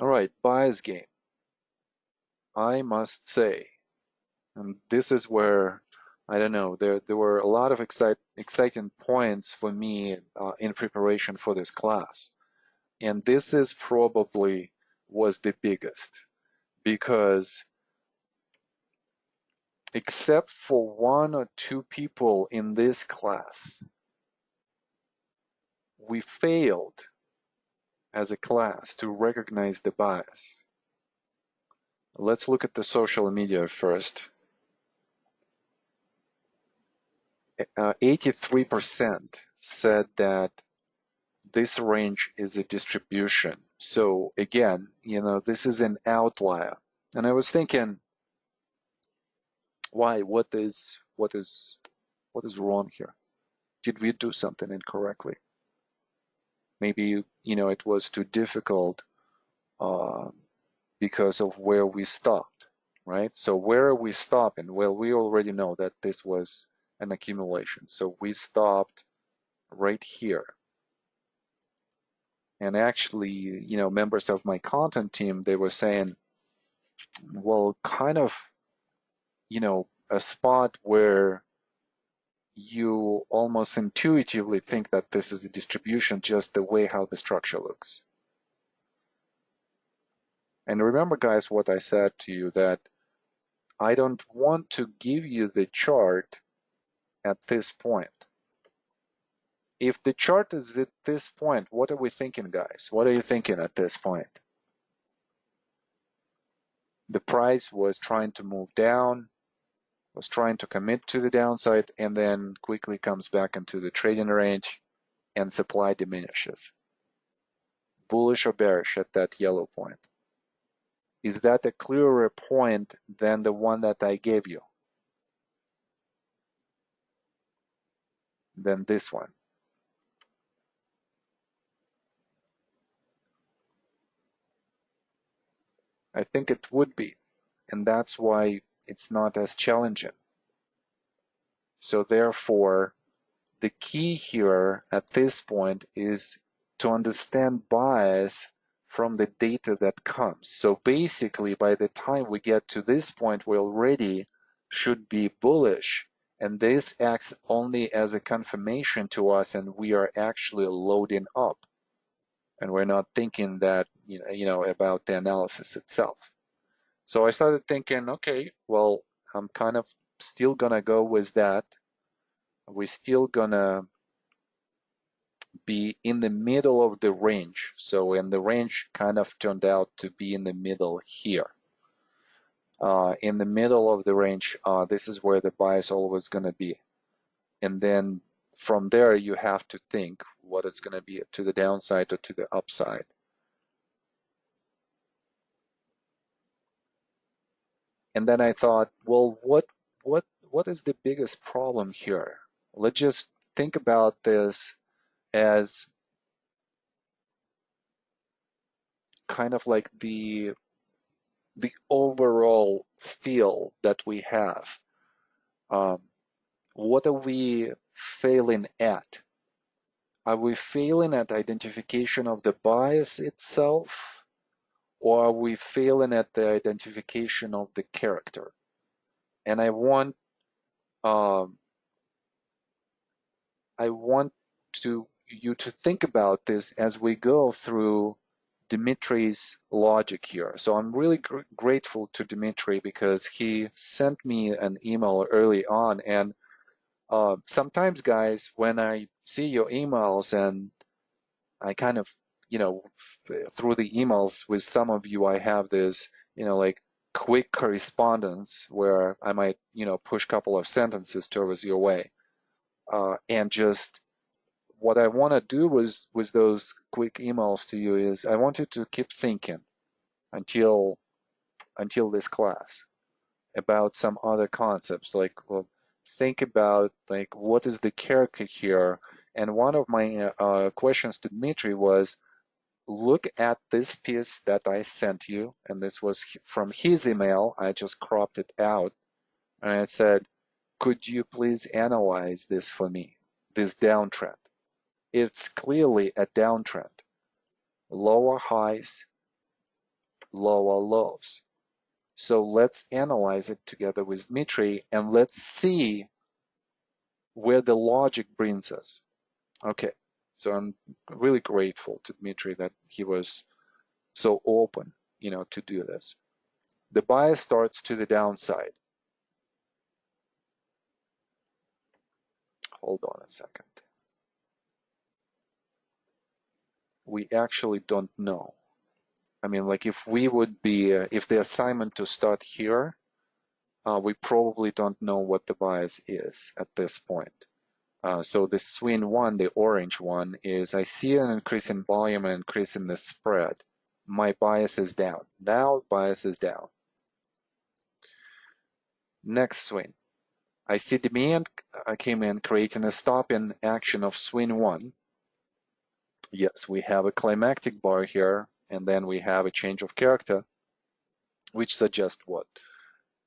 All right, bias game. I must say, and this is where I don't know. There were a lot of exciting points for me in preparation for this class, and this is probably was the biggest because except for one or two people in this class, we failed as a class to recognize the bias. Let's look at the social media first. 83% said that this range is a distribution. So again, this is an outlier. And I was thinking, why? What is wrong here? Did we do something incorrectly? Maybe, it was too difficult uh, because of where we stopped, right? So where are we stopping? Well, we already know that this was an accumulation. So we stopped right here. And actually, members of my content team, they were saying, well, kind of, a spot where you almost intuitively think that this is a distribution just the way how the structure looks. And remember, guys, what I said to you, that I don't want to give you the chart at this point. If the chart is at this point, what are we thinking, guys? What are you thinking at this point? The price was trying to move down, was trying to commit to the downside, and then quickly comes back into the trading range and supply diminishes. Bullish or bearish at that yellow point? Is that a clearer point than the one that I gave you? Than this one? I think it would be, and that's why it's not as challenging. So therefore, the key here at this point is to understand bias from the data that comes. So basically, by the time we get to this point, we already should be bullish, and this acts only as a confirmation to us, and we are actually loading up, and we're not thinking that about the analysis itself. So I started thinking, okay, well, I'm kind of still gonna go with that. We're still gonna be in the middle of the range. So, and the range kind of turned out to be in the middle here. In the middle of the range, this is where the bias always going to be. And then from there, you have to think what it's going to be to the downside or to the upside. And then I thought, well, what is the biggest problem here? Let's just think about this as kind of like the overall feel that we have. What are we failing at? Are we failing at identification of the bias itself, or are we failing at the identification of the character? And um, I want you to think about this as we go through Dimitri's logic here. So I'm really grateful to Dimitri because he sent me an email early on, and sometimes, guys, when I see your emails and I kind of, through the emails with some of you, I have this, like quick correspondence where I might, push a couple of sentences towards your way. And just what I want to do with those quick emails to you is I want you to keep thinking until this class about some other concepts, like, well, think about like what is the character here. And one of my questions to Dmitry was, look at this piece that I sent you, and this was from his email. I just cropped it out, and I said, could you please analyze this for me, this downtrend? It's clearly a downtrend. Lower highs, lower lows. So let's analyze it together with Dmitry and let's see where the logic brings us. Okay, so I'm really grateful to Dmitry that he was so open, to do this. The bias starts to the downside. Hold on a second. We actually don't know. I mean, like if we would be, if the assignment to start here, we probably don't know what the bias is at this point. So the swing one, the orange one, is I see an increase in volume and increase in the spread. My bias is down. Now bias is down. Next swing. I see demand came in, creating a stop in action of swing one. Yes, we have a climactic bar here, and then we have a change of character, which suggests what?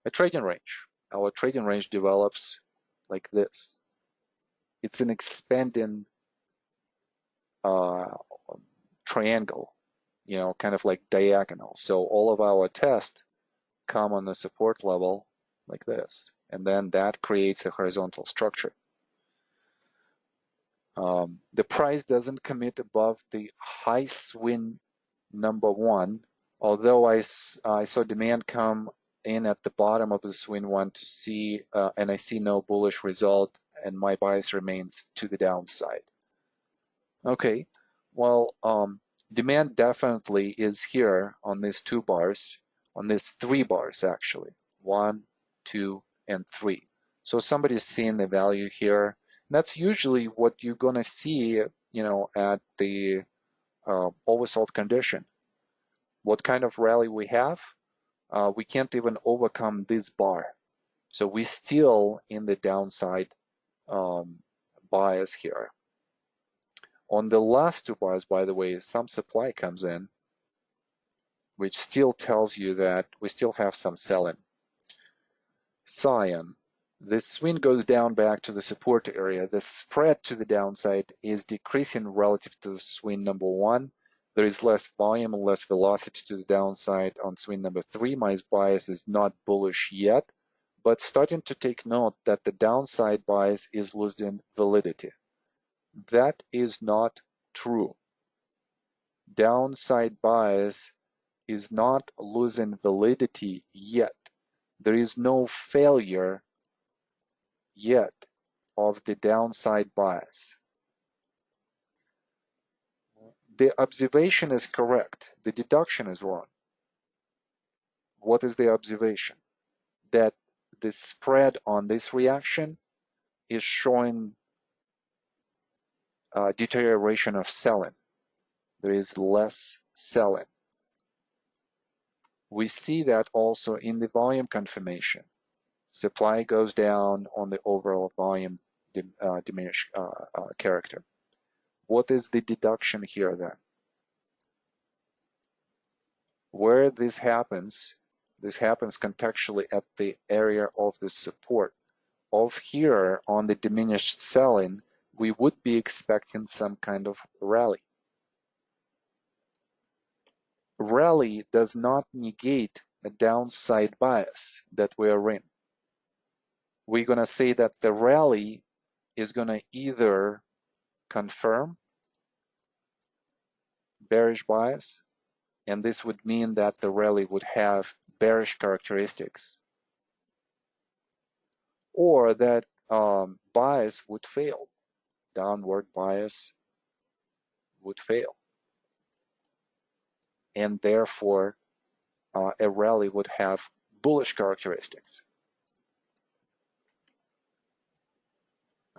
A trading range. Our trading range develops like this. It's an expanding triangle, kind of like diagonal. So all of our tests come on the support level like this, and then that creates a horizontal structure. The price doesn't commit above the high swing number one, although I saw demand come in at the bottom of the swing one to see, and I see no bullish result, and my bias remains to the downside. Okay, well, demand definitely is here on these two bars, on these three bars actually, 1, 2, and 3. So somebody's seeing the value here. That's usually what you're gonna see, at the oversold condition. What kind of rally we have? We can't even overcome this bar. So we're still in the downside bias here. On the last two bars, by the way, some supply comes in, which still tells you that we still have some selling. Cyan. The swing goes down back to the support area. The spread to the downside is decreasing relative to swing number one. There is less volume and less velocity to the downside on swing number three. My bias is not bullish yet, but starting to take note that the downside bias is losing validity. That is not true. Downside bias is not losing validity yet. There is no failure yet of the downside bias. The observation is correct. The deduction is wrong. What is the observation? That the spread on this reaction is showing deterioration of selling. There is less selling. We see that also in the volume confirmation. Supply goes down on the overall volume diminished character. What is the deduction here then? Where this happens contextually at the area of the support. Of here on the diminished selling, we would be expecting some kind of rally. Rally does not negate a downside bias that we are in. We're going to say that the rally is going to either confirm bearish bias, and this would mean that the rally would have bearish characteristics, or that bias would fail, downward bias would fail, and therefore a rally would have bullish characteristics.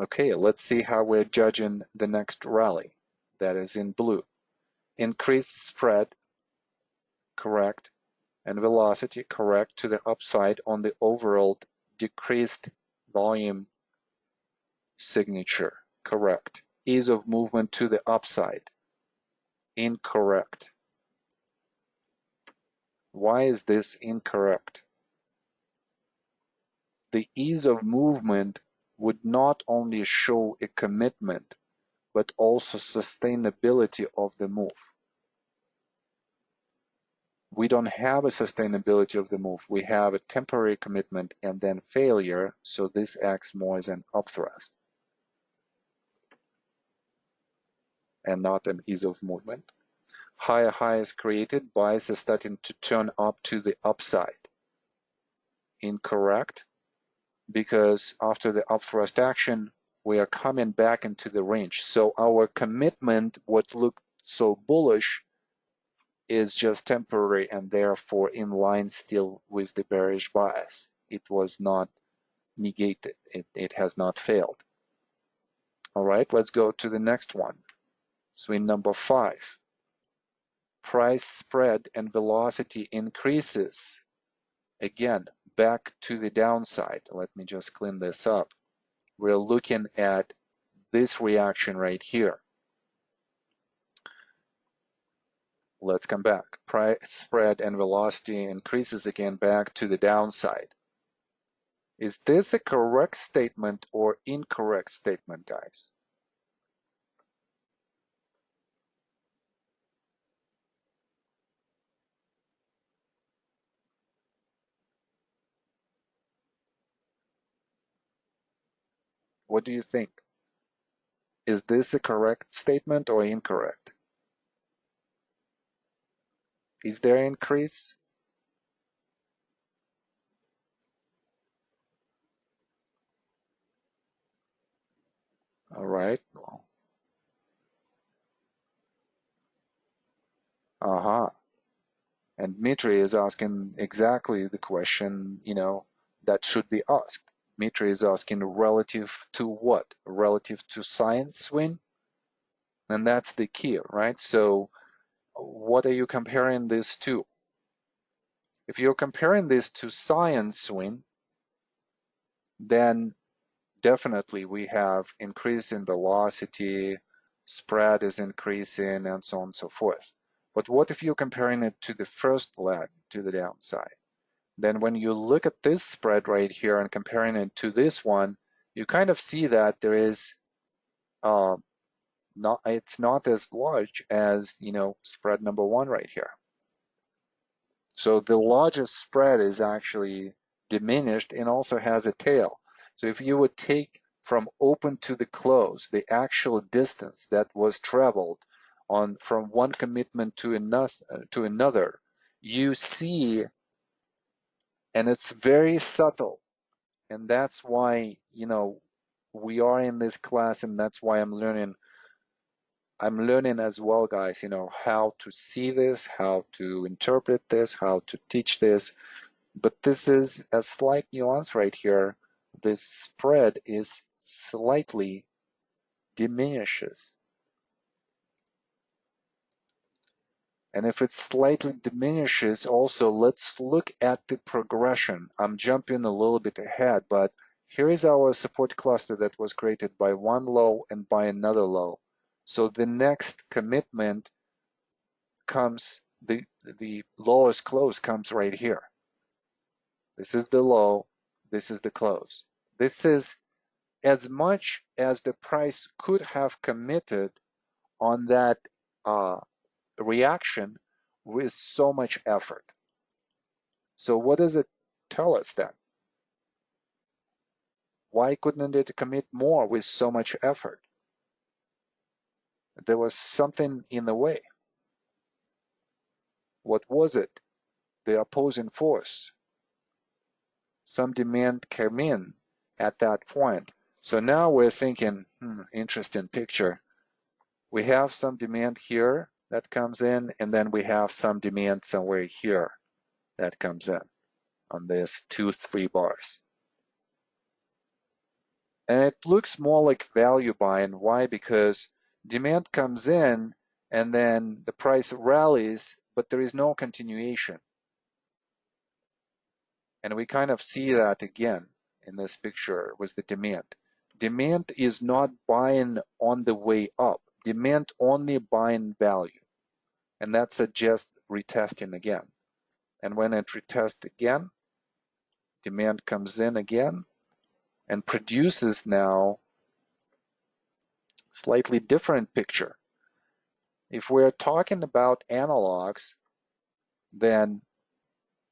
Okay, let's see how we're judging the next rally. That is in blue. Increased spread, correct, and velocity, correct, to the upside on the overall decreased volume signature, correct. Ease of movement to the upside, incorrect. Why is this incorrect? The ease of movement would not only show a commitment, but also sustainability of the move. we don't have a sustainability of the move. We have a temporary commitment and then failure, so this acts more as an upthrust and not an ease of movement. Higher high is created, bias is starting to turn up to the upside. Incorrect, because after the upthrust action, we are coming back into the range. So our commitment, what looked so bullish, is just temporary and therefore in line still with the bearish bias. It was not negated. It has not failed. All right, let's go to the next one. Swing number 5. Price spread and velocity increases. Again, back to the downside. Let me just clean this up. We're looking at this reaction right here. Let's come back. Price spread and velocity increases again back to the downside. Is this a correct statement or incorrect statement, guys? What do you think? Is this a correct statement or incorrect? Is there an increase? All right. Uh-huh. And Dmitry is asking exactly the question, that should be asked. Dmitry is asking relative to what? Relative to science swing? And that's the key, right? So what are you comparing this to? If you're comparing this to science swing, then definitely we have increase in velocity, spread is increasing, and so on and so forth. But what if you're comparing it to the first leg, to the downside? Then when you look at this spread right here and comparing it to this one, you kind of see that there is it's not as large as, spread number 1 right here. So the largest spread is actually diminished and also has a tail. So if you would take from open to the close, the actual distance that was traveled from one commitment to another, you see, and it's very subtle. And that's why, we are in this class, and that's why I'm learning as well, guys, how to see this, how to interpret this, how to teach this. But this is a slight nuance right here. This spread is slightly diminishes. And if it slightly diminishes, also, let's look at the progression. I'm jumping a little bit ahead, but here is our support cluster that was created by one low and by another low. So the next commitment comes, the lowest close comes right here. This is the low, this is the close. This is as much as the price could have committed on that reaction with so much effort. So what does it tell us then? Why couldn't it commit more with so much effort? There was something in the way. What was it? The opposing force. Some demand came in at that point. So now we're thinking, interesting picture. We have some demand here that comes in, and then we have some demand somewhere here that comes in on this 2-3 bars. And it looks more like value buying. Why? Because demand comes in and then the price rallies, but there is no continuation. And we kind of see that again in this picture with the demand. Demand is not buying on the way up. Demand only buying value. And that suggests retesting again. And when it retests again, demand comes in again and produces now slightly different picture. If we're talking about analogs, then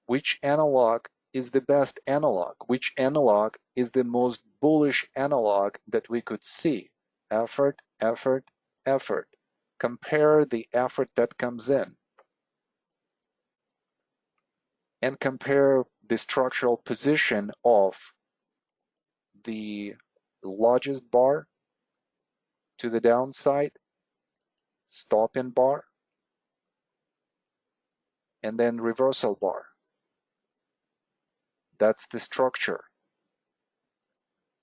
which analog is the best analog? Which analog is the most bullish analog that we could see? Effort, effort, effort. Compare the effort that comes in and compare the structural position of the largest bar to the downside, stop-in bar, and then reversal bar. That's the structure.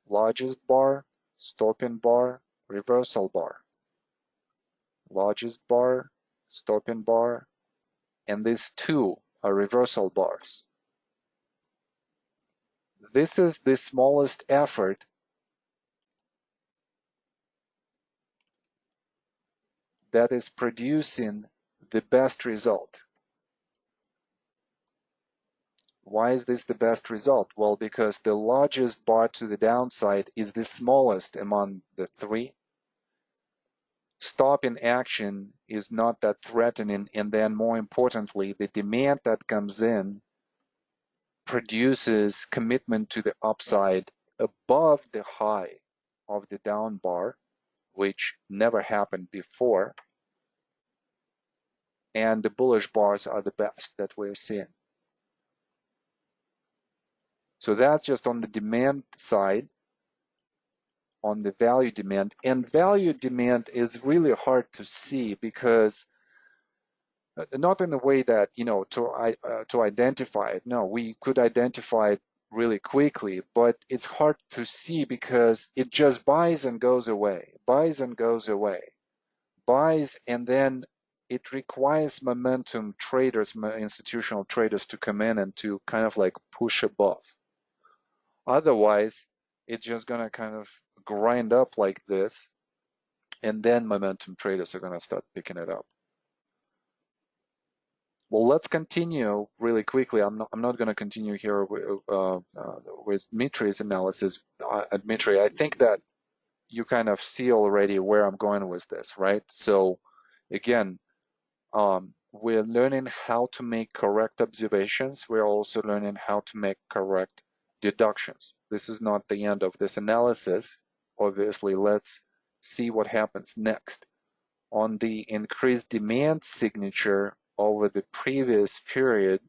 Largest bar, stop-in bar, reversal bar. Largest bar, stop-in bar, and these two are reversal bars. This is the smallest effort that is producing the best result. Why is this the best result? Well, because the largest bar to the downside is the smallest among the three. Stop in action is not that threatening, and then more importantly, the demand that comes in produces commitment to the upside above the high of the down bar, which never happened before, and the bullish bars are the best that we're seeing. So that's just on the demand side, on the value demand. And value demand is really hard to see because not in the way that, you know, to identify it. No, we could identify it really quickly, but it's hard to see because it just buys and goes away, buys and goes away, buys, and then it requires momentum traders, institutional traders, to come in and to kind of like push above. Otherwise, it's just going to kind of grind up like this, and then momentum traders are going to start picking it up. Well, let's continue really quickly. I'm not going to continue here with Dmitri's analysis. Dmitri, I think that you kind of see already where I'm going with this, right? So again, we're learning how to make correct observations. We're also learning how to make correct deductions. This is not the end of this analysis. Obviously, let's see what happens next. On the increased demand signature over the previous period,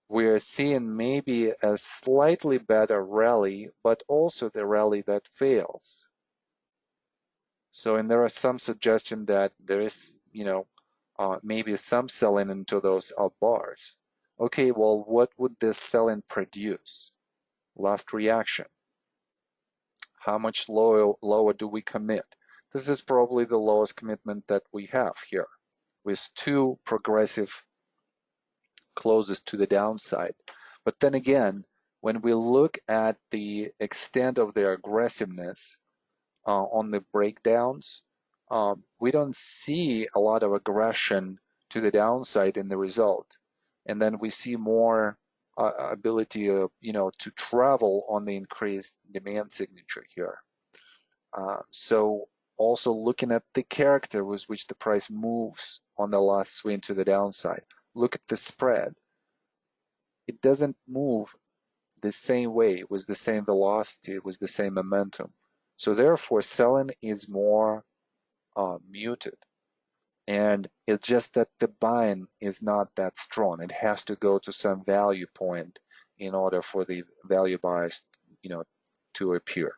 we're seeing maybe a slightly better rally, but also the rally that fails. So, and there are some suggestion that there is, you know, maybe some selling into those up bars. Okay, well, what would this selling produce? Last reaction. How much lower do we commit? This is probably the lowest commitment that we have here, with two progressive closes to the downside. But then again, when we look at the extent of their aggressiveness on the breakdowns, we don't see a lot of aggression to the downside in the result. And then we see more ability of, you know, to travel on the increased demand signature here. So also looking at the character with which the price moves on the last swing to the downside. Look at the spread. It doesn't move the same way, with the same velocity, with the same momentum. So therefore, selling is more muted. And it's just that the buying is not that strong. It has to go to some value point in order for the value buys, you know, to appear.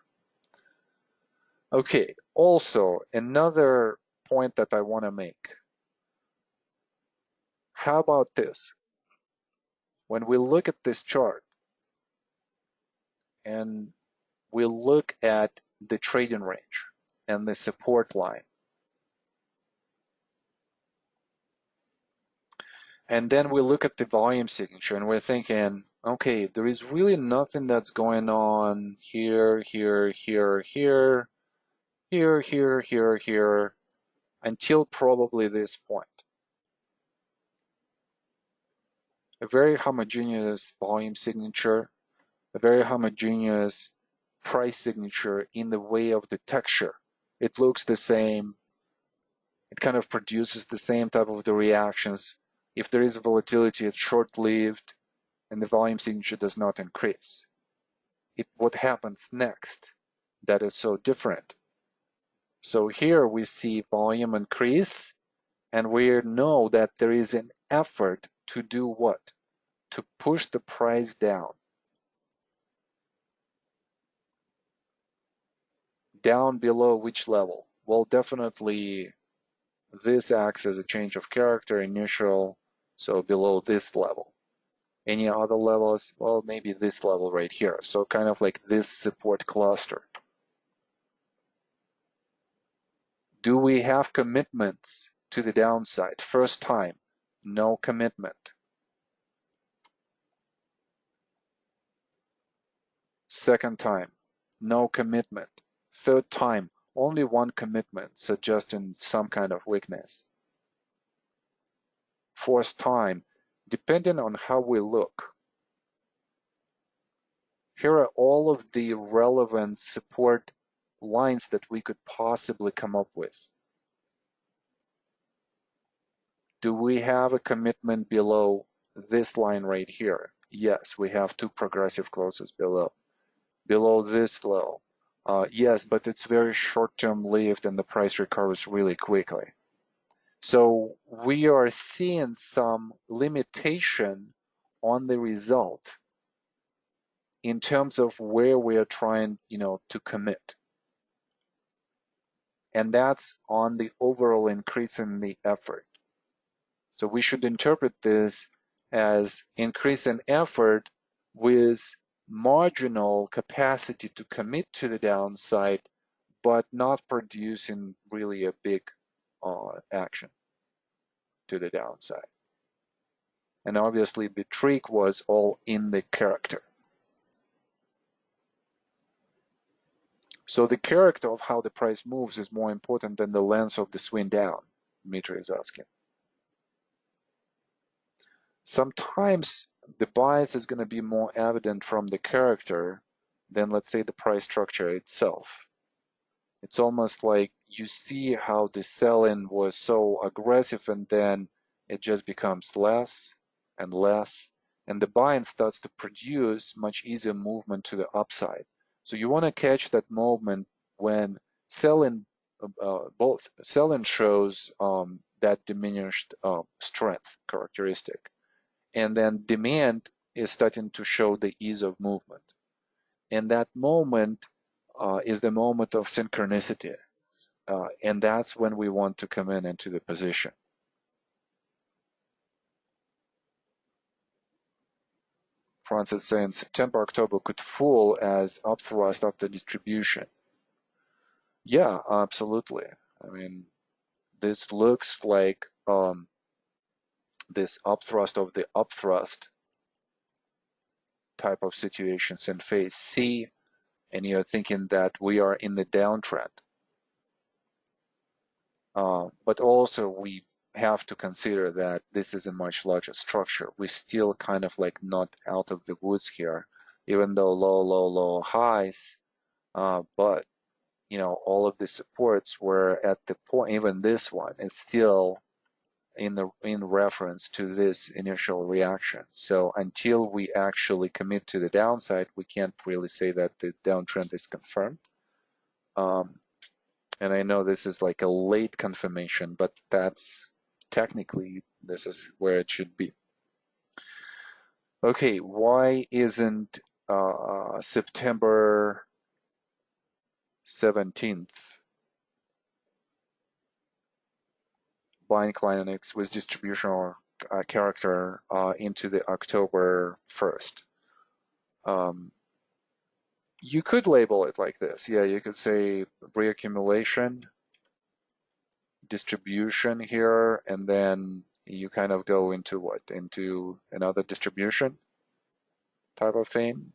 Okay, also another point that I want to make. How about this? When we look at this chart and we look at the trading range and the support line, and then we look at the volume signature and we're thinking, okay, there is really nothing that's going on here, here, here, here, here, here, here, here, until probably this point. A very homogeneous volume signature, a very homogeneous price signature in the way of the texture. It looks the same. It kind of produces the same type of the reactions. If there is volatility, it's short-lived and the volume signature does not increase. What happens next that is so different? So here we see volume increase, and we know that there is an effort to do what? To push the price down. Down below which level? Well, definitely this acts as a change of character, initial, so below this level. Any other levels? Well, maybe this level right here. So kind of like this support cluster. Do we have commitments to the downside? First time, no commitment. Second time, no commitment. Third time, only one commitment, suggesting some kind of weakness. Fourth time, depending on how we look. Here are all of the relevant support lines that we could possibly come up with. Do we have a commitment below this line right here? Yes, we have two progressive closes below. Below this low. Yes, but it's very short-term lived and the price recovers really quickly. So we are seeing some limitation on the result in terms of where we are trying, to commit. And that's on the overall increase in the effort. So we should interpret this as increase in effort with marginal capacity to commit to the downside, but not producing really a big action to the downside. And obviously the trick was all in the character. So the character of how the price moves is more important than the length of the swing down, Dmitry is asking. Sometimes the bias is going to be more evident from the character than, let's say, the price structure itself. It's almost like you see how the sell-in was so aggressive and then it just becomes less and less, and the buy-in starts to produce much easier movement to the upside. So you want to catch that moment when sell-in, both sell-in shows that diminished strength characteristic, and then demand is starting to show the ease of movement. And that moment is the moment of synchronicity. And that's when we want to come into the position. Francis saying September, October could fall as upthrust after distribution. Yeah, absolutely. I mean, this looks like this upthrust of the upthrust type of situations in phase C, and you're thinking that we are in the downtrend. But also we have to consider that this is a much larger structure. We're still kind of like not out of the woods here, even though low highs, but all of the supports were at the point, even this one, it's still in reference to this initial reaction. So until we actually commit to the downside, we can't really say that the downtrend is confirmed. And I know this is like a late confirmation, but that's technically, this is where it should be. Okay, why isn't September 17th buying Kleinix with distributional character into the October 1st? You could label it like this. Yeah, you could say reaccumulation, distribution here, and then you kind of go into what? Into another distribution type of thing,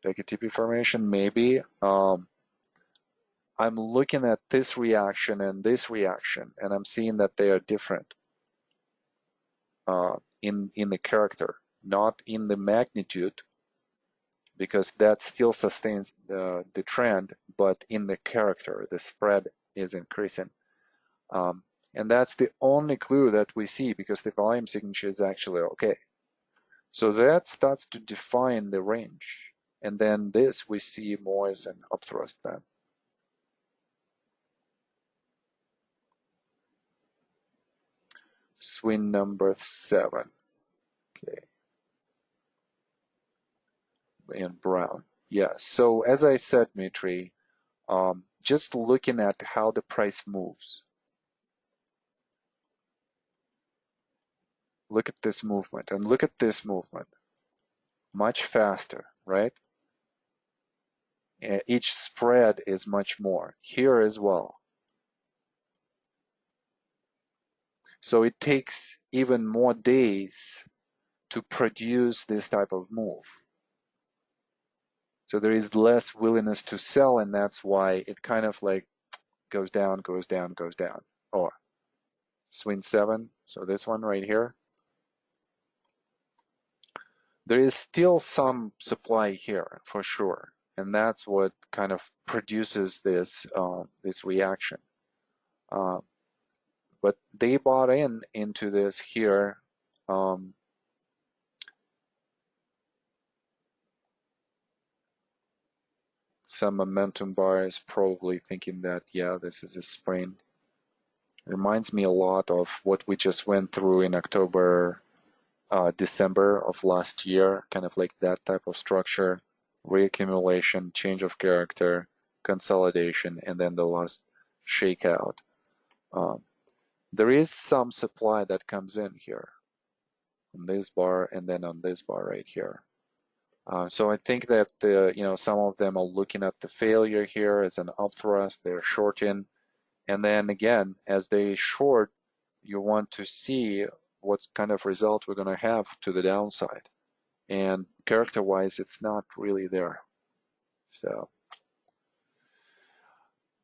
like a TP formation, maybe. I'm looking at this reaction and this reaction, and I'm seeing that they are different in the character, not in the magnitude, because that still sustains the trend, but in the character, the spread is increasing. And that's the only clue that we see because the volume signature is actually okay. So that starts to define the range. And then this we see more as an upthrust then. Swing number 7. Okay. In brown. Yeah. So as I said, Dmitry, just looking at how the price moves. Look at this movement and look at this movement. Much faster, right? Each spread is much more. Here as well. So it takes even more days to produce this type of move. So there is less willingness to sell, and that's why it kind of like goes down, goes down, goes down. Or swing 7, so this one right here. There is still some supply here for sure, and that's what kind of produces this this reaction. But they bought into this here. Some momentum buyers probably thinking that, yeah, this is a spring. Reminds me a lot of what we just went through in October, December of last year, kind of like that type of structure, reaccumulation, change of character, consolidation, and then the last shakeout. There is some supply that comes in here on this bar and then on this bar right here. So I think that some of them are looking at the failure here as an upthrust. They're shorting. And then again, as they short, you want to see what kind of result we're going to have to the downside. And character-wise, it's not really there. So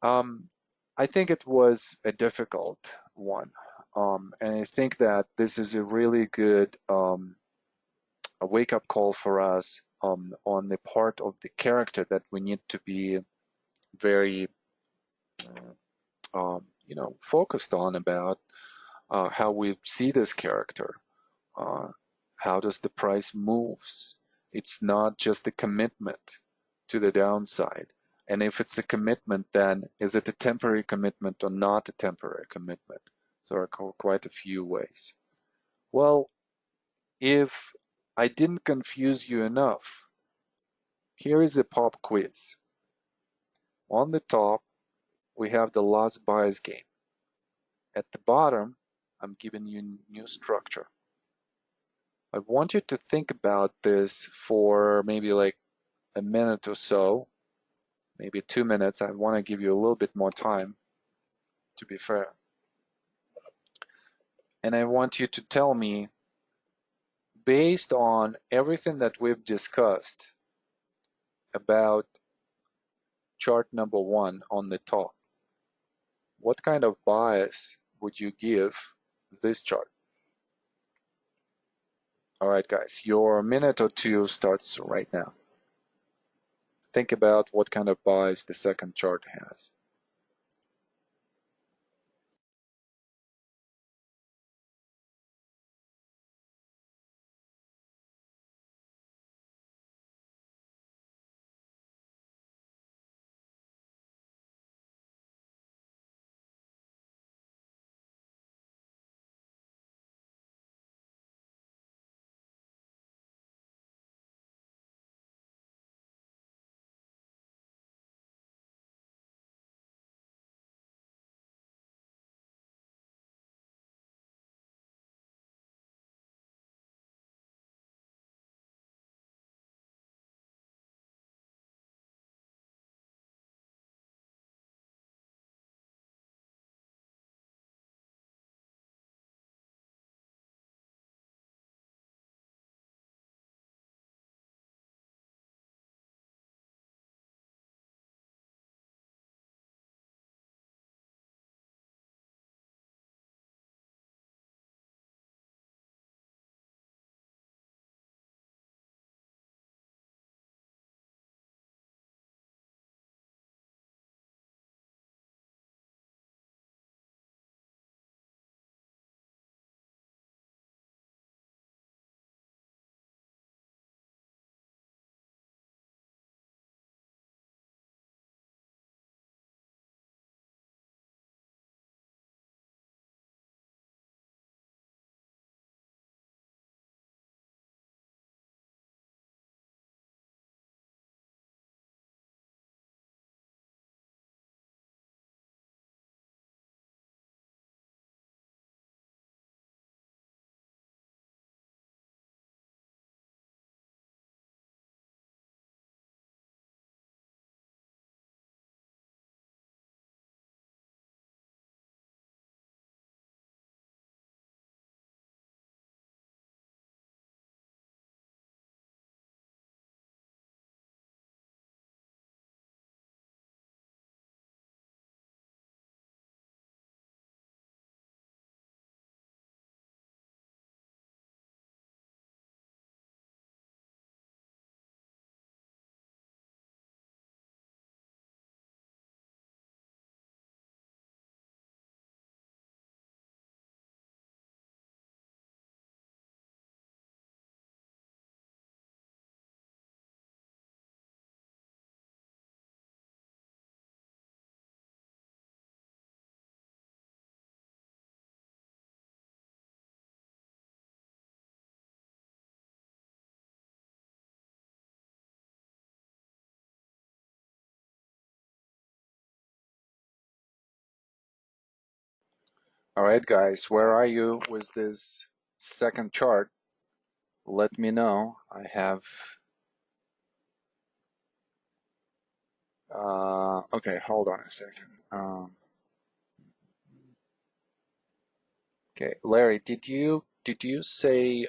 I think it was a difficult one. And I think that this is a really good a wake-up call for us on the part of the character that we need to be very focused on about how we see this character. How does the price moves? It's not just a commitment to the downside. And if it's a commitment, then is it a temporary commitment or not a temporary commitment? There are quite a few ways. Well, if I didn't confuse you enough, here is a pop quiz. On the top, we have the last bias game. At the bottom, I'm giving you new structure. I want you to think about this for maybe like a minute or so, maybe 2 minutes. I want to give you a little bit more time, to be fair. And I want you to tell me, based on everything that we've discussed about chart number 1 on the top, what kind of bias would you give this chart? All right, guys, your minute or 2 starts right now. Think about what kind of bias the second chart has. All right, guys, where are you with this second chart? Let me know. I have, okay, hold on a second. Okay, Larry, did you say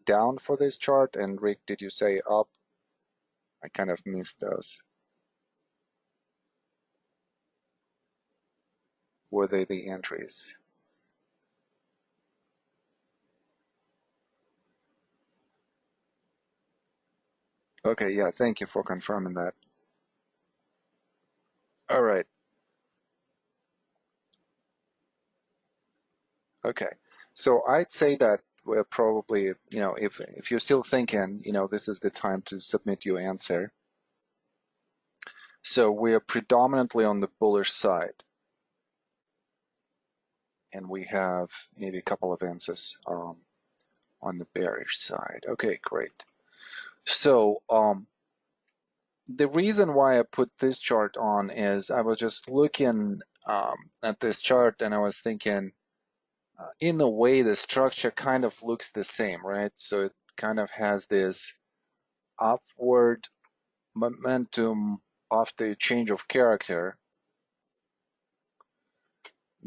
down for this chart? And Rick, did you say up? I kind of missed those. Were they the entries? Okay, yeah, thank you for confirming that. All right. Okay. So I'd say that we're probably, if you're still thinking, this is the time to submit your answer. So we're predominantly on the bullish side, and we have maybe a couple of answers on the bearish side. Okay, great. So the reason why I put this chart on is I was just looking at this chart and I was thinking, in a way, the structure kind of looks the same, right? So it kind of has this upward momentum after a change of character,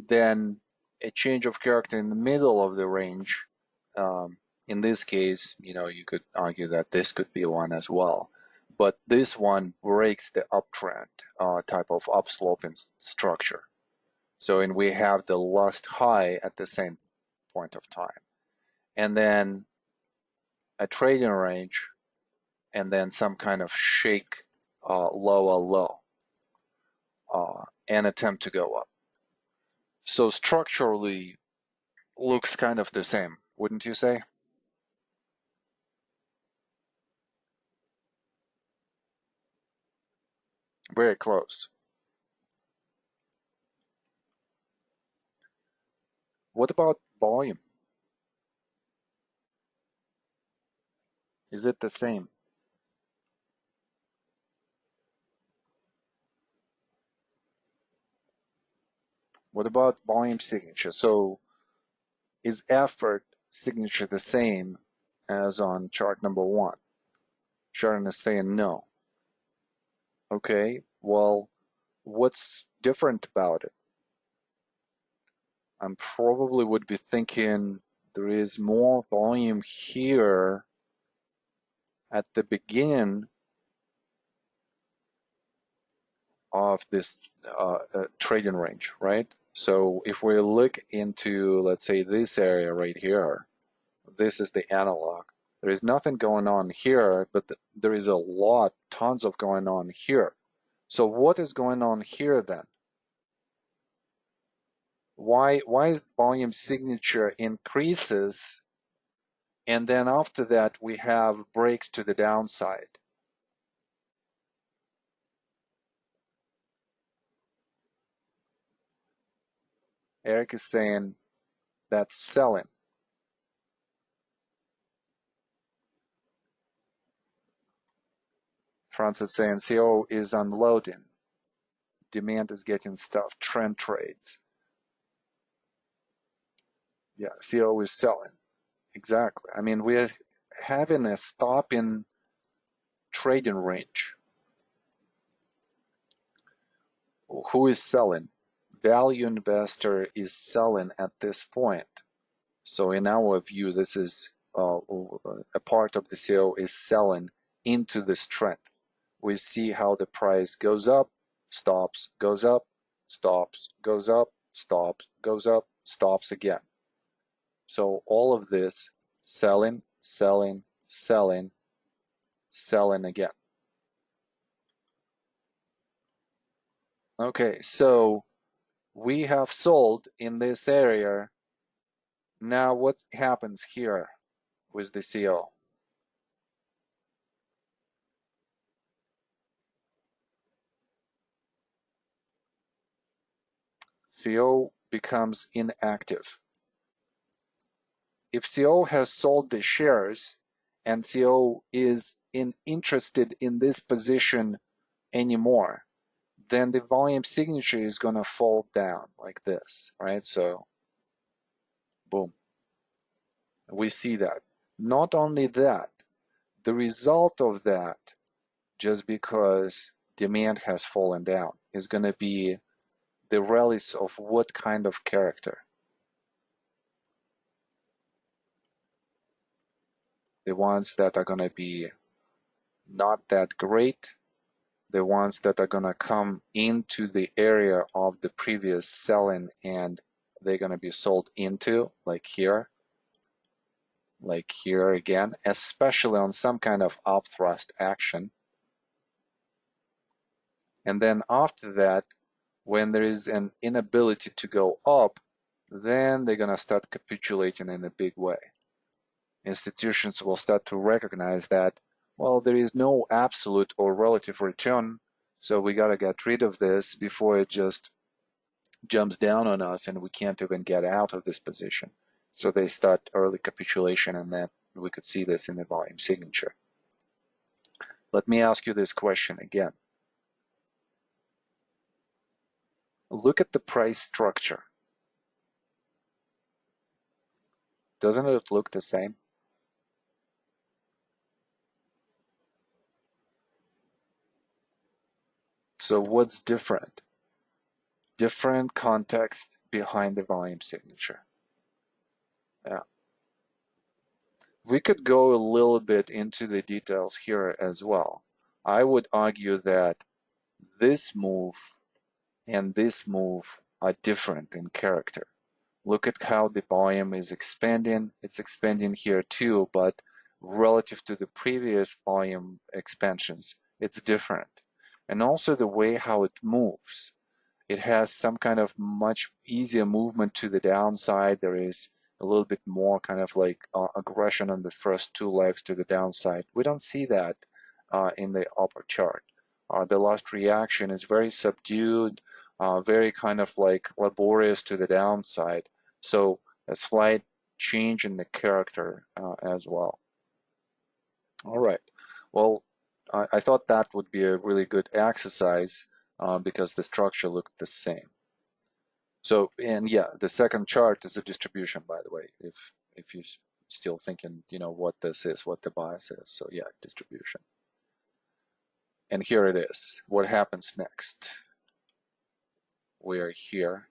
then a change of character in the middle of the range. In this case, you could argue that this could be one as well. But this one breaks the uptrend type of upsloping structure. So, and we have the last high at the same point of time. And then a trading range, and then some kind of shake lower low and attempt to go up. So structurally looks kind of the same, wouldn't you say? Very close. What about volume? Is it the same? What about volume signature? So is effort signature the same as on chart number one? Sharon is saying no. Okay, well, what's different about it? I probably would be thinking there is more volume here at the beginning of this trading range, right? So if we look into, let's say, this area right here, this is the analog. There is nothing going on here, but there is a lot, tons of going on here. So what is going on here then? Why is volume signature increases, and then after that we have breaks to the downside? Eric is saying that's selling. Francis saying CO is unloading. Demand is getting stuffed. Trend trades. Yeah, CO is selling. Exactly. I mean, we're having a stop in trading range. Who is selling? Value investor is selling at this point. So in our view, this is a part of the CO is selling into the strength. We see how the price goes up, stops, goes up, stops, goes up, stops, goes up, stops again. So all of this selling, selling, selling, selling again. Okay, so we have sold in this area. Now what happens here with the CO? CO becomes inactive. If CO has sold the shares and CO is interested in this position anymore, then the volume signature is going to fall down like this, right? So Boom. We see that. Not only that, the result of that, just because demand has fallen down, is going to be the rallies of what kind of character? The ones that are going to be not that great, the ones that are going to come into the area of the previous selling and they're going to be sold into, like here again, especially on some kind of upthrust action. And then after that, when there is an inability to go up, then they're going to start capitulating in a big way. Institutions will start to recognize that, well, there is no absolute or relative return, so we got to get rid of this before it just jumps down on us and we can't even get out of this position. So they start early capitulation, and then we could see this in the volume signature. Let me ask you this question again. Look at the price structure. Doesn't it look the same? So what's different? Different context behind the volume signature. Yeah. We could go a little bit into the details here as well. I would argue that this move and this move are different in character. Look at how the volume is expanding. It's expanding here too, but relative to the previous volume expansions, it's different. And also the way how it moves. It has some kind of much easier movement to the downside. There is a little bit more kind of like aggression on the first two legs to the downside. We don't see that in the upper chart. The last reaction is very subdued, very kind of like laborious to the downside. So a slight change in the character as well. All right. Well, I thought that would be a really good exercise because the structure looked the same. So, and yeah, the second chart is a distribution, by the way, if you're still thinking, you know, what this is, what the bias is. So yeah, distribution. And here it is. What happens next? We are here.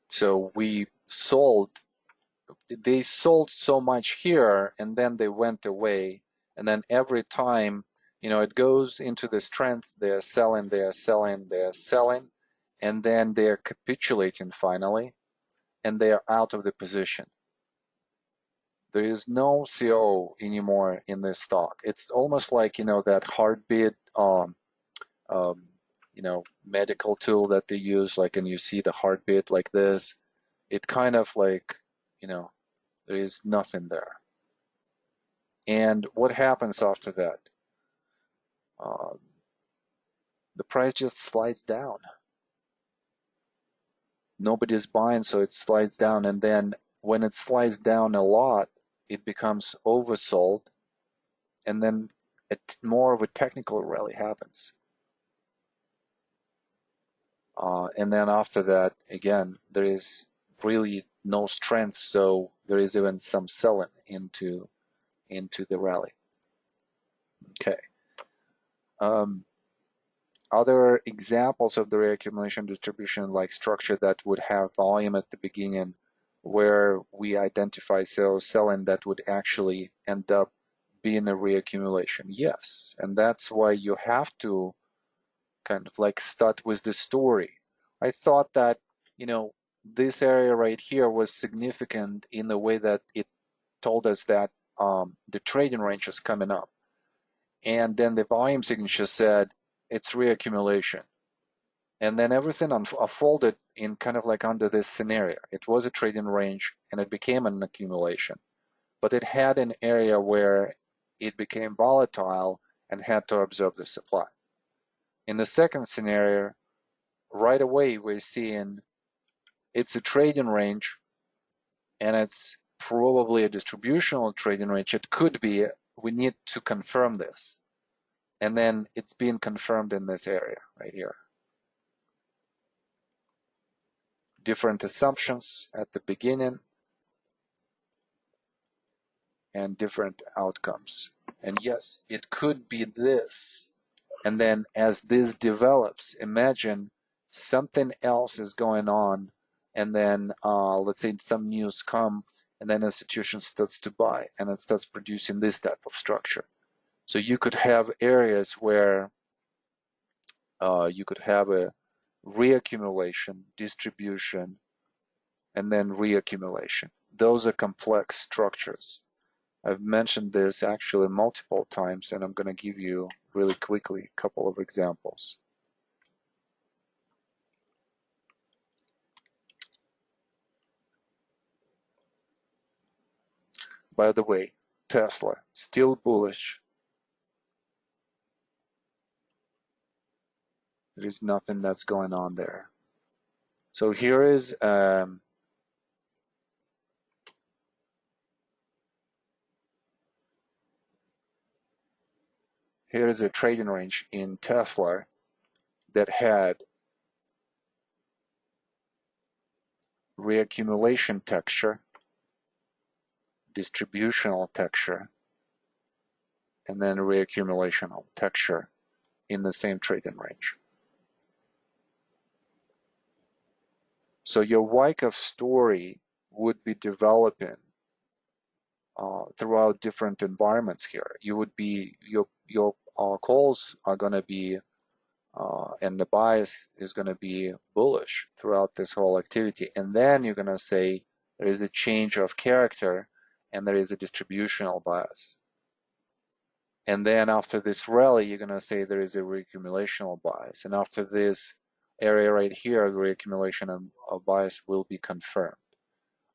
So we sold, they sold so much here and then they went away. And then every time, you know, it goes into the strength, they're selling, they're selling, they're selling, and then they're capitulating finally, and they are out of the position. There is no CO anymore in this stock. It's almost like, you know, that heartbeat, you know, medical tool that they use, like, and you see the heartbeat like this. It kind of like, you know, there is nothing there. And what happens after that? The price just slides down. Nobody's buying, so it slides down. And then when it slides down a lot, it becomes oversold. And then more of a technical rally happens. And then after that, again, there is really no strength, so there is even some selling into the rally. Okay. Other examples of the reaccumulation distribution like structure that would have volume at the beginning where we identify sales selling that would actually end up being a reaccumulation. Yes, and that's why you have to kind of like start with the story. I thought that, you know, this area right here was significant in the way that it told us that the trading range is coming up. And then the volume signature said it's reaccumulation. And then everything unfolded in kind of like under this scenario. It was a trading range and it became an accumulation. But it had an area where it became volatile and had to absorb the supply. In the second scenario, right away we're seeing it's a trading range and it's probably a distributional trading range. It could be. We need to confirm this. And then it's being confirmed in this area right here. different assumptions at the beginning and different outcomes. And yes, it could be this. And then as this develops, imagine something else is going on, and then let's say some news come, and then institution starts to buy, and it starts producing this type of structure. So you could have areas where you could have a reaccumulation, distribution, and then reaccumulation. Those are complex structures. I've mentioned this actually multiple times, and I'm going to give you really quickly a couple of examples. By the way, Tesla, still bullish. There is nothing that's going on there. So here is here is a trading range in Tesla that had reaccumulation texture, distributional texture, and then reaccumulational texture in the same trading range. So your Wyckoff story would be developing throughout different environments here. You would be, your calls are going to be, and the bias is going to be bullish throughout this whole activity. And then you're going to say there is a change of character and there is a distributional bias. And then after this rally, you're going to say there is a reaccumulational bias. And after this area right here, the reaccumulation of bias will be confirmed.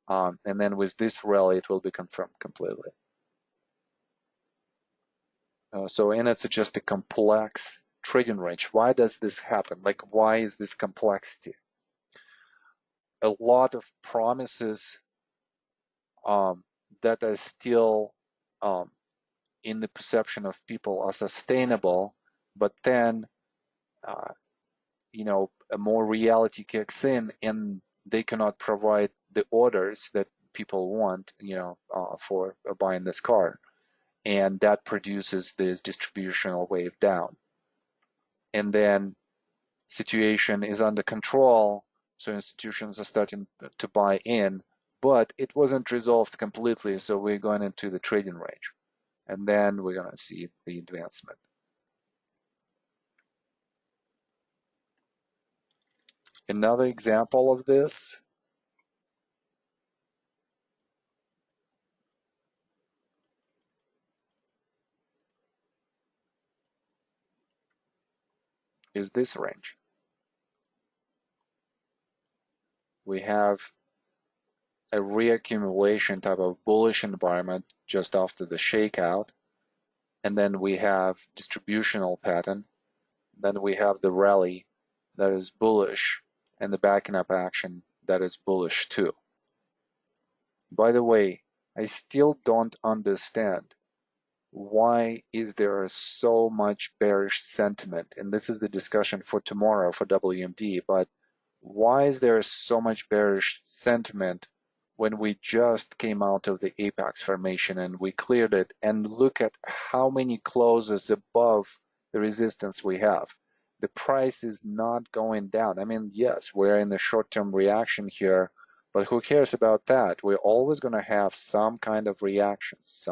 And then with this rally, it will be confirmed completely. And it's just a complex trading range. Why does this happen? Like, why is this complexity? A lot of promises that are still in the perception of people are sustainable, but then a more reality kicks in and they cannot provide the orders that people want, for buying this car. And that produces this distributional wave down. And then situation is under control, so institutions are starting to buy in, but it wasn't resolved completely, so we're going into the trading range. And then we're going to see the advancement. Another example of this is this range. We have a reaccumulation type of bullish environment just after the shakeout, and then we have distributional pattern, then we have the rally that is bullish and the backing up action that is bullish too. By the way, I still don't understand why is there so much bearish sentiment, and this is the discussion for tomorrow for WMD, but why is there so much bearish sentiment when we just came out of the apex formation and we cleared it, and look at how many closes above the resistance we have? The price is not going down. I mean, yes, we're in the short-term reaction here, but who cares about that? We're always going to have some kind of reactions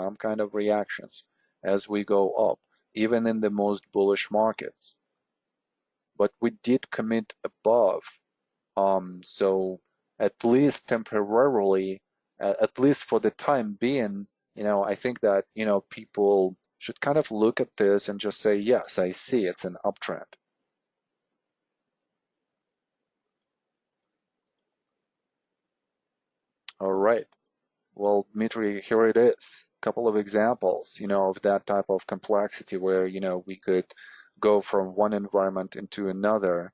as we go up, even in the most bullish markets. But we did commit above. So at least temporarily, at least for the time being, I think that, people should kind of look at this and just say, yes, I see it's an uptrend. All right. Well, Dmitry, here it is. A couple of examples, of that type of complexity where, we could go from one environment into another.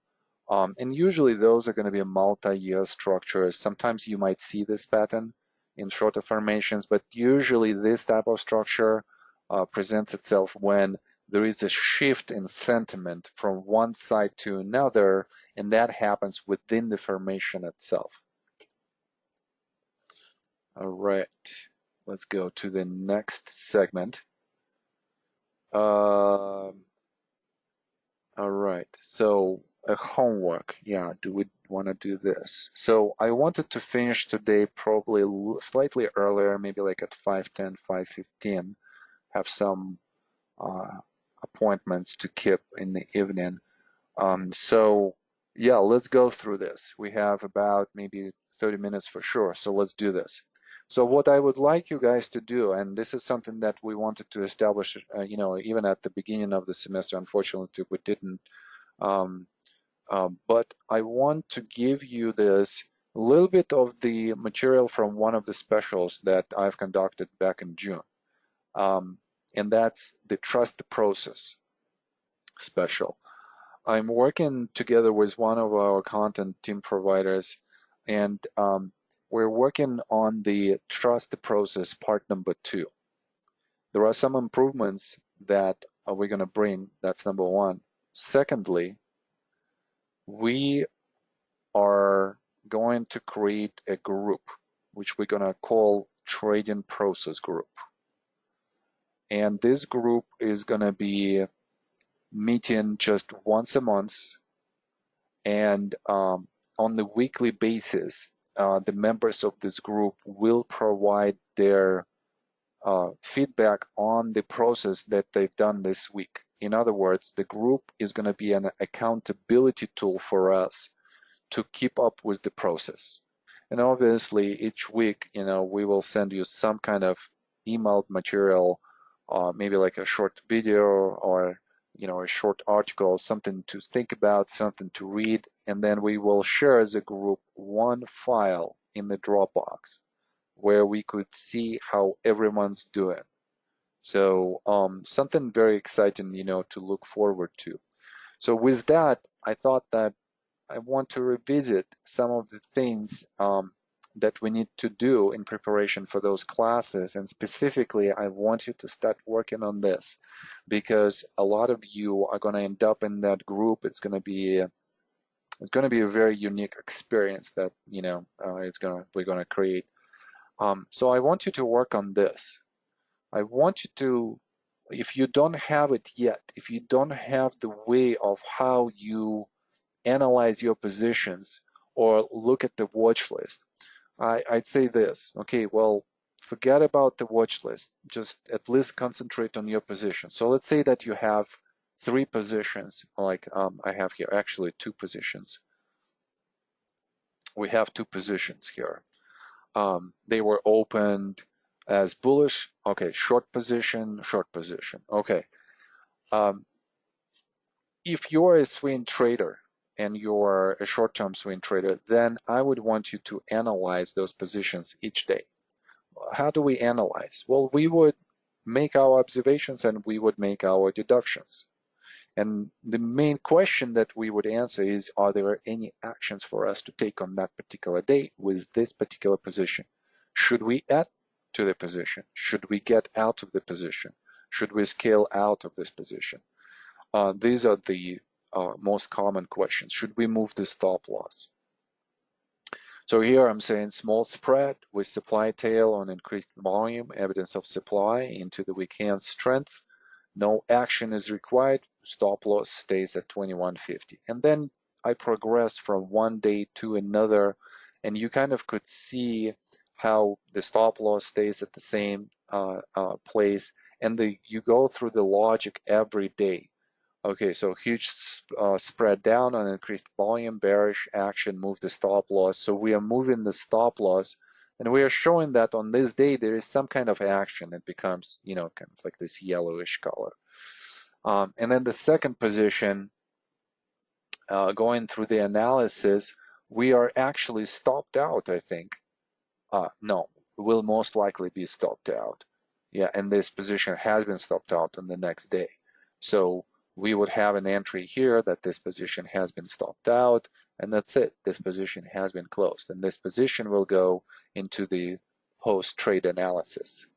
And usually those are going to be multi-year structures. Sometimes you might see this pattern in shorter formations, but usually this type of structure presents itself when there is a shift in sentiment from one side to another, and that happens within the formation itself. All right, let's go to the next segment. All right, so a homework. Yeah, do we want to do this? So I wanted to finish today probably slightly earlier, maybe like at 5:10, 5:15, have some appointments to keep in the evening. So yeah, let's go through this. We have about maybe 30 minutes for sure, so let's do this. So what I would like you guys to do, and this is something that we wanted to establish, even at the beginning of the semester, unfortunately we didn't, but I want to give you this a little bit of the material from one of the specials that I've conducted back in June. And that's the Trust the Process special. I'm working together with one of our content team providers, and we're working on the Trust the Process part number 2. There are some improvements that we're going to bring. That's number 1. Secondly, we are going to create a group, which we're going to call Trading Process Group. And this group is going to be meeting just once a month, and on the weekly basis, the members of this group will provide their feedback on the process that they've done this week. In other words, the group is going to be an accountability tool for us to keep up with the process. And obviously, each week, we will send you some kind of emailed material, maybe like a short video or a short article, something to think about, something to read, and then we will share as a group one file in the Dropbox where we could see how everyone's doing. So something very exciting, to look forward to. So with that, I thought that I want to revisit some of the things that we need to do in preparation for those classes, and specifically I want you to start working on this because a lot of you are going to end up in that group. It's going to be a very unique experience that we're going to create. So I want you to work on this. I want you to, if you don't have it yet, if you don't have the way of how you analyze your positions or look at the watch list, I'd say this. Okay, well, forget about the watch list. Just at least concentrate on your position. So let's say that you have 3 positions, like I have here, actually 2 positions. We have 2 positions here. They were opened as bullish. Okay, short position, short position. Okay. If you're a swing trader and you're a short-term swing trader, then I would want you to analyze those positions each day. How do we analyze? Well, we would make our observations and we would make our deductions. And the main question that we would answer is, are there any actions for us to take on that particular day with this particular position? Should we add to the position? Should we get out of the position? Should we scale out of this position? These are the most common questions. Should we move the stop loss? So here I'm saying small spread with supply tail on increased volume, evidence of supply into the weak hand strength. No action is required. Stop loss stays at 21.50. And then I progressed from one day to another, and you kind of could see how the stop loss stays at the same place, and you go through the logic every day. Okay, so huge spread down on increased volume, bearish action, move the stop loss. So we are moving the stop loss, and we are showing that on this day there is some kind of action. It becomes, kind of like this yellowish color. And then the second position, going through the analysis, we are actually stopped out, I think. No, will most likely be stopped out. Yeah, and this position has been stopped out on the next day. So we would have an entry here that this position has been stopped out, and that's it. This position has been closed, and this position will go into the post-trade analysis.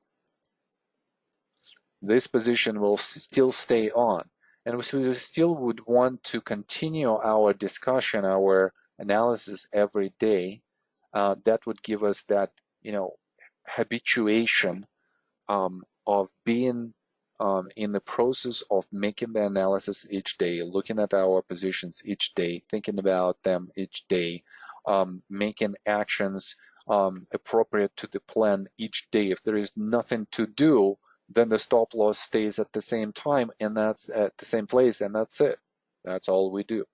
this position will still stay on. And we still would want to continue our discussion, our analysis every day. That would give us that, habituation of being in the process of making the analysis each day, looking at our positions each day, thinking about them each day, making actions appropriate to the plan each day. If there is nothing to do, then the stop loss stays at the same time, and that's at the same place, and that's it. That's all we do.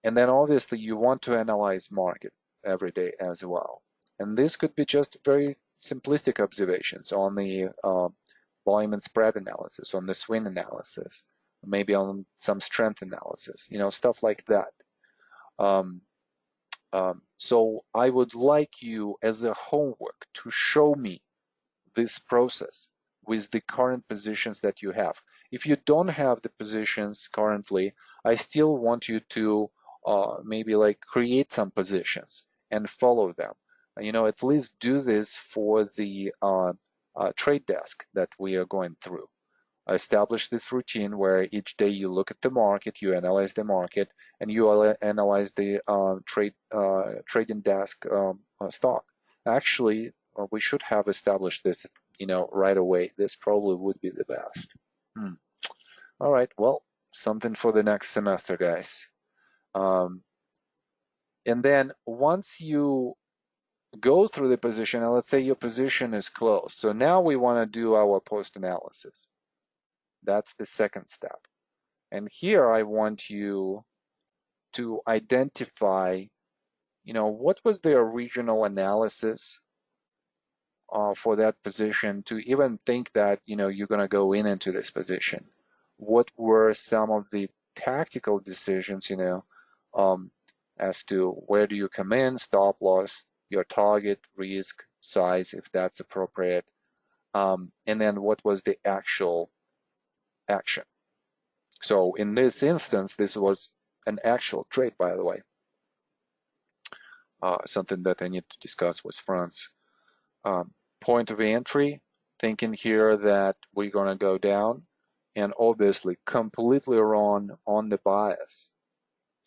And then obviously you want to analyze market every day as well. And this could be just very simplistic observations on the volume and spread analysis, on the swing analysis, maybe on some strength analysis, stuff like that. So I would like you as a homework to show me this process with the current positions that you have. If you don't have the positions currently, I still want you to maybe like create some positions and follow them. At least do this for the trade desk that we are going through. Establish this routine where each day you look at the market, you analyze the market, and you analyze the trading desk stock. Actually, we should have established this, right away. This probably would be the best. All right, well, something for the next semester, guys. And then once you go through the position, and let's say your position is closed. So now we want to do our post-analysis. That's the second step. And here I want you to identify, what was the original analysis for that position, to even think that, you're going to go into this position. What were some of the tactical decisions, as to where do you come in, stop loss, your target, risk, size, if that's appropriate, and then what was the actual action. So in this instance, this was an actual trade, by the way. Something that I need to discuss with Franz. Point of entry, thinking here that we're going to go down, and obviously completely wrong on the bias.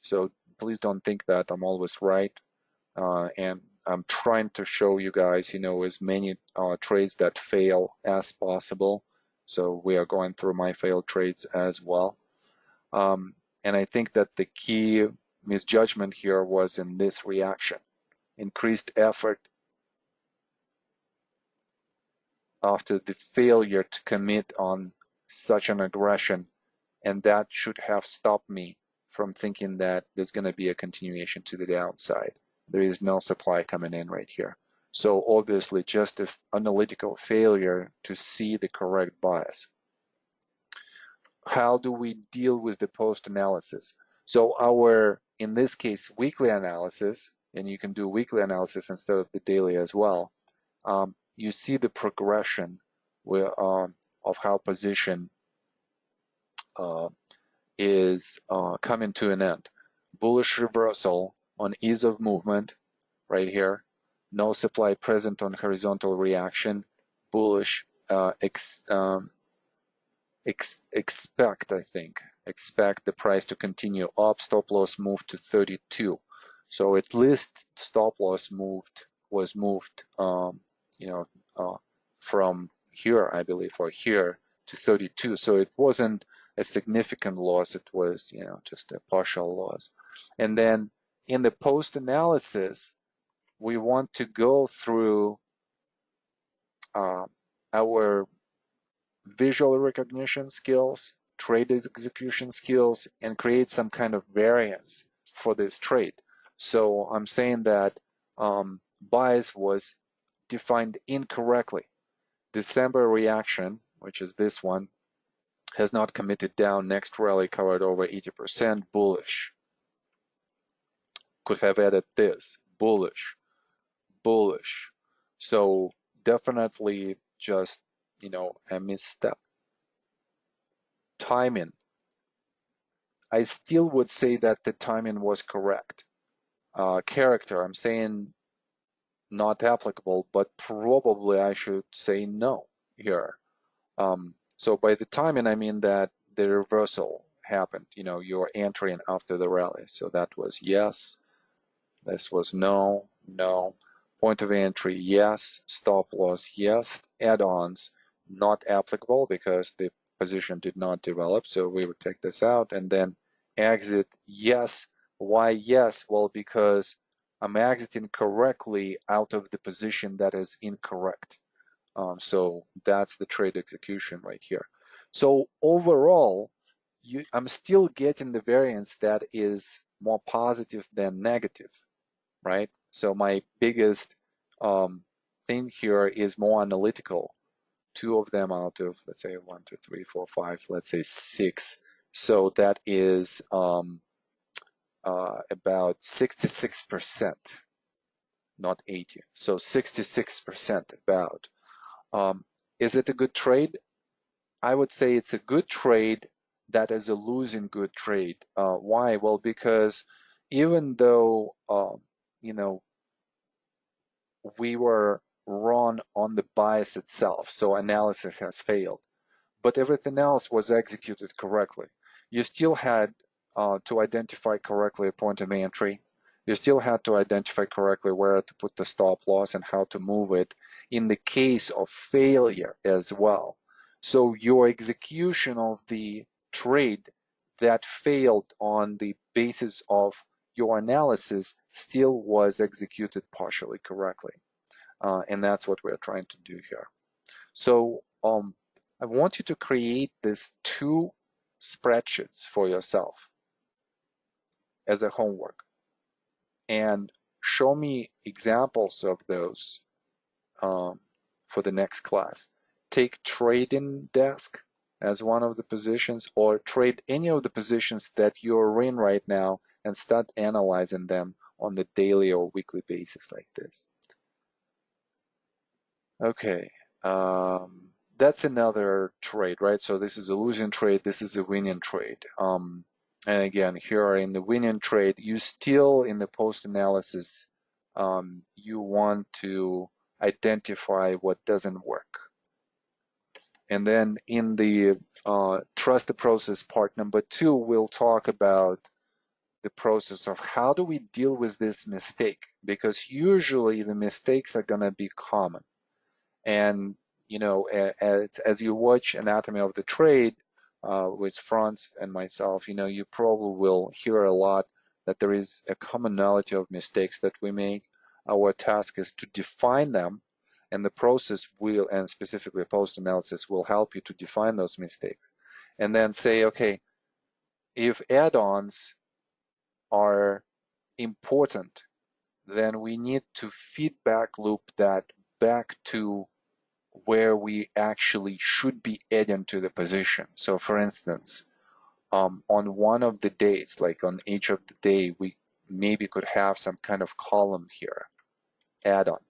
So please don't think that I'm always right. And I'm trying to show you guys, as many trades that fail as possible. So we are going through my failed trades as well. And I think that the key misjudgment here was in this reaction. Increased effort after the failure to commit on such an aggression, and that should have stopped me from thinking that there's going to be a continuation to the downside. There is no supply coming in right here. So obviously just an analytical failure to see the correct bias. How do we deal with the post-analysis? So our, in this case, weekly analysis, and you can do weekly analysis instead of the daily as well, you see the progression of how position is coming to an end. Bullish reversal on ease of movement right here. No supply present on horizontal reaction. Bullish expect the price to continue up. Stop loss moved to 32. So at least stop loss was moved from here, I believe, or here to 32. So it wasn't a significant loss. It was, just a partial loss. And then in the post-analysis, we want to go through our visual recognition skills, trade execution skills, and create some kind of variance for this trade. So I'm saying that bias was defined incorrectly. December reaction, which is this one, has not committed down. Next rally covered over 80%, bullish. Could have added this, bullish, bullish. So definitely just, a misstep. Timing. I still would say that the timing was correct. Character, I'm saying not applicable, but probably I should say no here. So by the timing, I mean that the reversal happened. You're entering after the rally. So that was yes. This was no, no. Point of entry, yes. Stop loss, yes. Add-ons, not applicable because the position did not develop. So we would take this out. And then exit, yes. Why yes? Well, because I'm exiting correctly out of the position that is incorrect. So that's the trade execution right here. So overall, I'm still getting the variance that is more positive than negative, right? So my biggest thing here is more analytical. Two of them out of, let's say, 1, 2, 3, 4, 5, let's say 6. So that is about 66%, not 80. So 66% about. Um, is it a good trade? I would say it's a good trade that is a losing good trade. Why? Well, because even though you know we were wrong on the bias itself, so analysis has failed, but everything else was executed correctly. You still had to identify correctly a point of entry. You still had to identify correctly where to put the stop loss and how to move it in the case of failure as well. So your execution of the trade that failed on the basis of your analysis still was executed partially correctly. And that's what we're trying to do here. So I want you to create these two spreadsheets for yourself as a homework and show me examples of those for the next class. Take trading desk as one of the positions, or trade any of the positions that you're in right now and start analyzing them on the daily or weekly basis like this. Okay, that's another trade, right? So this is a losing trade, this is a winning trade. And again, here in the winning trade, you still in the post-analysis, you want to identify what doesn't work. And then in the trust the process part number 2, we'll talk about the process of how do we deal with this mistake, because usually the mistakes are going to be common. And as you watch Anatomy of the Trade with Franz and myself, you probably will hear a lot that there is a commonality of mistakes that we make. Our task is to define them, and the process will, and specifically post-analysis, will help you to define those mistakes. And then say, okay, if add-ons are important, then we need to feedback loop that back to where we actually should be adding to the position. So for instance, on one of the days, like on each of the day, we maybe could have some kind of column here, add-on,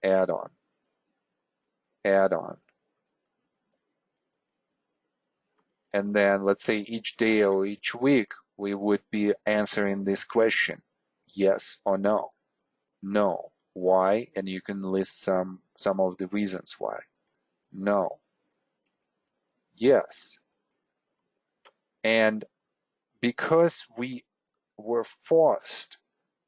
add-on, add-on. And then let's say each day or each week, we would be answering this question, yes or no. No. Why? And you can list some of the reasons why. No. Yes. And because we were forced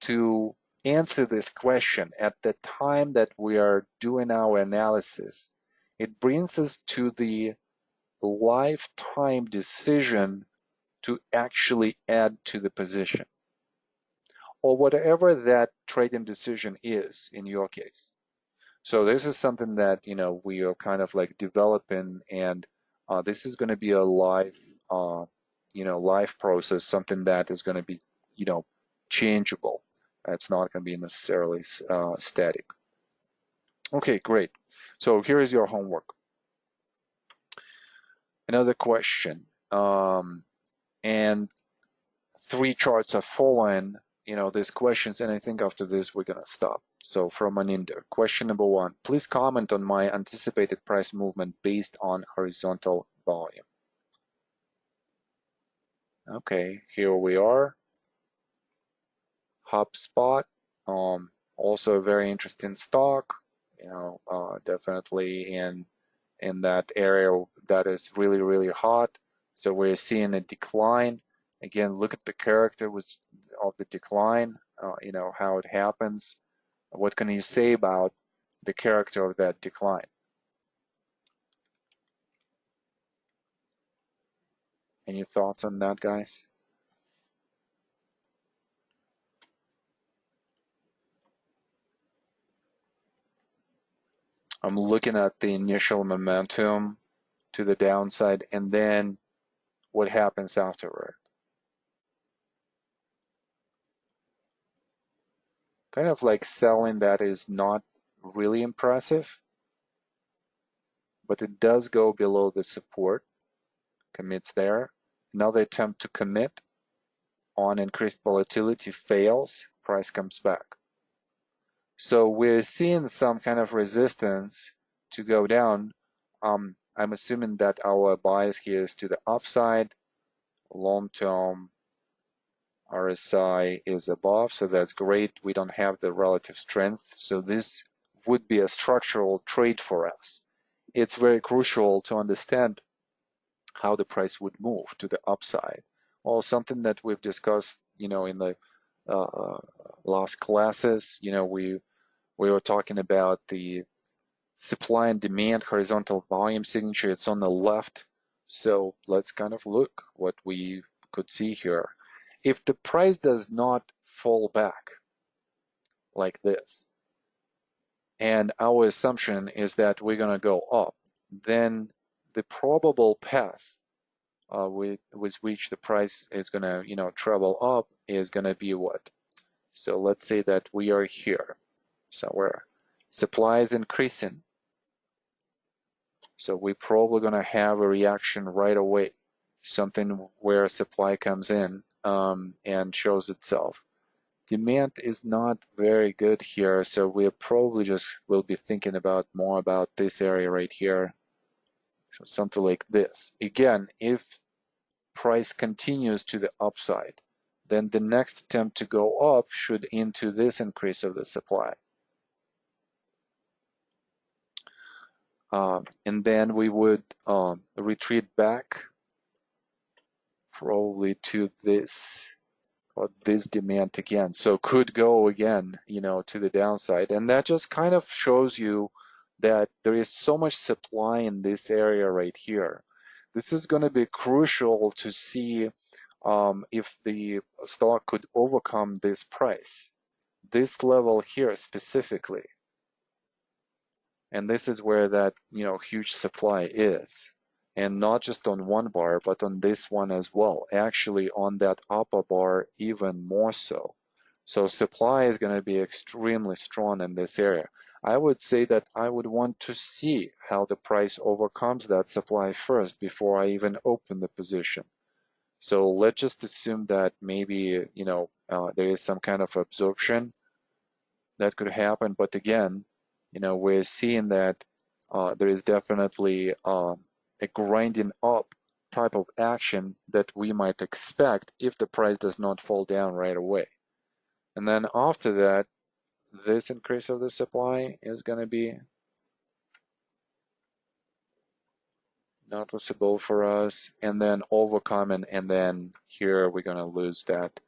to answer this question at the time that we are doing our analysis, it brings us to the lifetime decision to actually add to the position, or whatever that trading decision is in your case. So this is something that we are kind of like developing, and this is going to be a live live process, something that is going to be changeable. It's not going to be necessarily static. Okay, great. So here is your homework. Another question, and 3 charts are following these questions, and I think after this we're gonna stop. So from Maninder, question number 1, please comment on my anticipated price movement based on horizontal volume. Okay, here we are. HubSpot, also a very interesting stock, definitely in in that area that is really, really hot. So we're seeing a decline. Again, look at the character of the decline, you know, how it happens. What can you say about the character of that decline? Any thoughts on that, guys? I'm looking at the initial momentum to the downside and then what happens afterward. Kind of like selling that is not really impressive, but it does go below the support, commits there. Another attempt to commit on increased volatility fails, price comes back. So we're seeing some kind of resistance to go down. I'm assuming that our bias here is to the upside. Long-term RSI is above, so that's great. We don't have the relative strength, so this would be a structural trade for us. It's very crucial to understand how the price would move to the upside. Well, something that we've discussed, you know, in the last classes, you know, we were talking about the supply and demand horizontal volume signature. It's on the left. So let's kind of look what we could see here. If the price does not fall back like this, and our assumption is that we're going to go up, then the probable path with which the price is going to, you know, travel up is going to be what? So let's say that we are here somewhere. Supply is increasing. So we're probably going to have a reaction right away, something where supply comes in and shows itself. Demand is not very good here, so we probably just will be thinking about more about this area right here. So something like this. Again, if price continues to the upside, then the next attempt to go up should into this increase of the supply. And then we would retreat back probably to this or this demand again. So could go again, you know, to the downside. And that just kind of shows you that there is so much supply in this area right here. This is going to be crucial to see if the stock could overcome this price, this level here specifically. And this is where that, you know, huge supply is. And not just on one bar, but on this one as well. Actually, on that upper bar, even more so. So supply is going to be extremely strong in this area. I would say that I would want to see how the price overcomes that supply first before I even open the position. So let's just assume that maybe, you know, there is some kind of absorption that could happen. But again, you know, we're seeing that there is definitely a grinding up type of action that we might expect if the price does not fall down right away. And then after that, this increase of the supply is going to be noticeable for us, and then overcoming, and then here we're going to lose that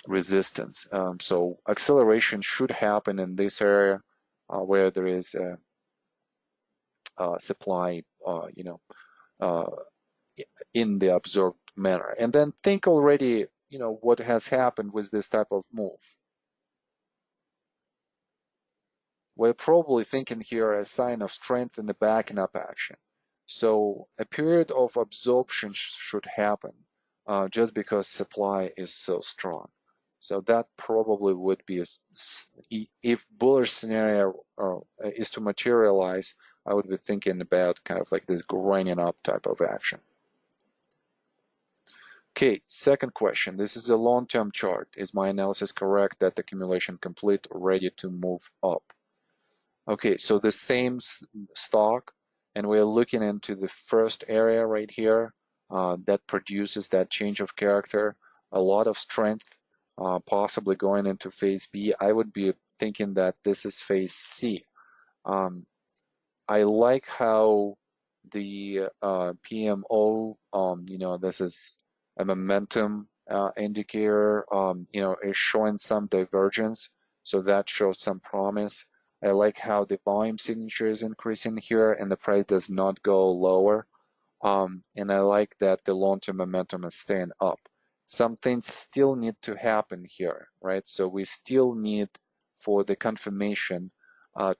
resistance. So acceleration should happen in this area where there is supply, you know, in the absorbed manner. And then think already, you know, what has happened with this type of move. We're probably thinking here a sign of strength in the backing up action. So a period of absorption should happen just because supply is so strong. So that probably would be, if bullish scenario is to materialize, I would be thinking about kind of like this grinding up type of action. Okay, second question. This is a long-term chart. Is my analysis correct that accumulation complete, ready to move up? Okay, so the same stock, and we're looking into the first area right here that produces that change of character, a lot of strength, possibly going into phase B. I would be thinking that this is phase C. I like how the PMO, this is a momentum indicator, is showing some divergence, so that shows some promise. I like how the volume signature is increasing here and the price does not go lower. And I like that the long-term momentum is staying up. Some things still need to happen here, right? So we still need for the confirmation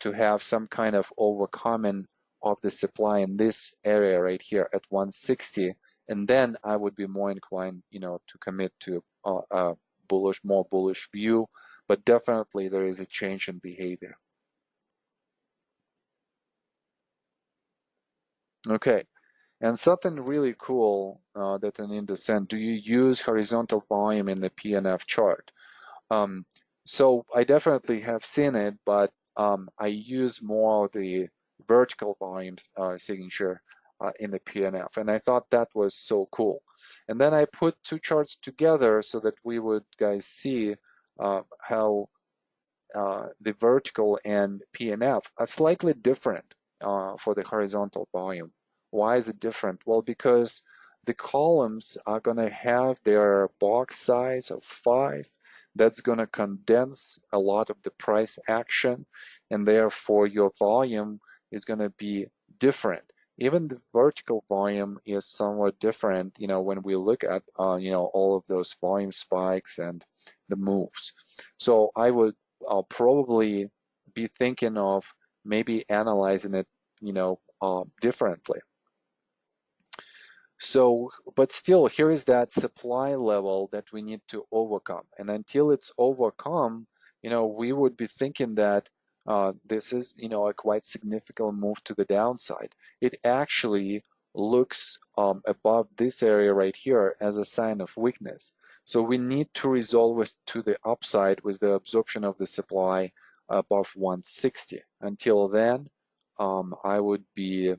to have some kind of overcoming of the supply in this area right here at 160, and then I would be more inclined, to commit to a more bullish view. But definitely there is a change in behavior. Okay. And something really cool that Anindya sent, do you use horizontal volume in the PNF chart? Um, so I definitely have seen it, but I use more of the vertical volume signature in the PNF, and I thought that was so cool. And then I put two charts together so that we would guys see how the vertical and PNF are slightly different for the horizontal volume. Why is it different? Well, because the columns are going to have their box size of 5. That's going to condense a lot of the price action, and therefore your volume is going to be different. Even the vertical volume is somewhat different, when we look at, all of those volume spikes and the moves. So I would probably be thinking of maybe analyzing it, differently. So, but still, here is that supply level that we need to overcome. And until it's overcome, we would be thinking that this is, a quite significant move to the downside. It actually looks above this area right here as a sign of weakness. So we need to resolve it to the upside with the absorption of the supply above 160. Until then, I would be